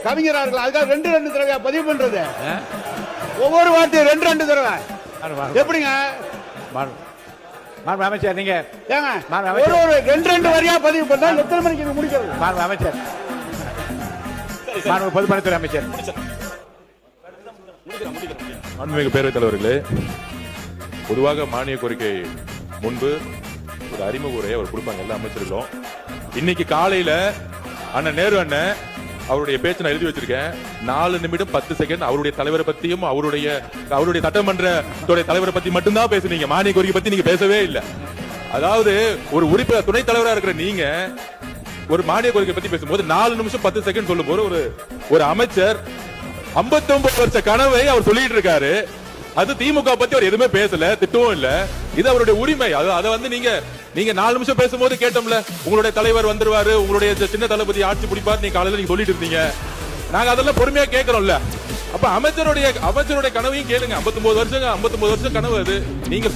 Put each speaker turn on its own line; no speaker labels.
கவிஞரா இருக்கலாம். அதுக்காக 2 தடவையா பதிவு பண்றது? ஒவ்வொரு வார்த்தையும் 2 தடவை எப்படிங்க?
அமைச்சர் நீங்க
ஏங்க ஒரு 2 வரியா பதிவு பண்ணா எத்தனை மணிக்கு இது முடிக்கிறது?
அமைச்சர் பொதுப்பணித்துறை அமைச்சர்.
மாண்புமிகு பேரவைத் தலைவர்களே, பொதுவாக மானிய கோரிக்கை முன்பு ஒரு அறிமுக உரையை அவர் கொடுப்பாங்க எல்லா அமைச்சர்களும். இன்னைக்கு காலையில அண்ணன் நேரு அண்ணன் அவருடைய பேச்சு நான் எழுதி வச்சிருக்கேன். 4 நிமிடம் 10 செகண்ட் அவருடைய தலைவரை பத்தியும் அவருடைய சட்டமன்ற தலைவரை பத்தி மட்டும்தான் பேசுனீங்க. மானிய கோரிக்கை பத்தி நீங்க பேசவே இல்லை. அதாவது ஒரு உறுப்பினர் துணைத் தலைவரா இருக்கிற நீங்க ஒரு மானிய கோரிக்கை பத்தி பேசும்போது 4 நிமிஷம் 10 செகண்ட் சொல்லும் போது ஒரு அமைச்சர் 59 வருஷ கனவை அவர் சொல்லிட்டு இருக்காரு. அது திமுக பத்தி அவர் எதுவுமே பேசல, திட்டவும் இல்ல. இது அவருடைய உரிமை. அதை வந்து நீங்க 4 நிமிஷம் பேசும்போது கேட்டோம்ல, உங்களுடைய தலைவர் வந்துருவாரு, உங்களுடைய சின்ன தளபதி ஆட்சி பிடிப்பாரு, நீங்க காலையில நீங்க சொல்லிட்டு இருந்தீங்க. நாங்க அதெல்லாம் பொறுமையா கேட்கிறோம்ல. அப்ப அமைச்சருடைய கனவையும் கேளுங்க. 59 வருஷம் கனவு அது. நீங்க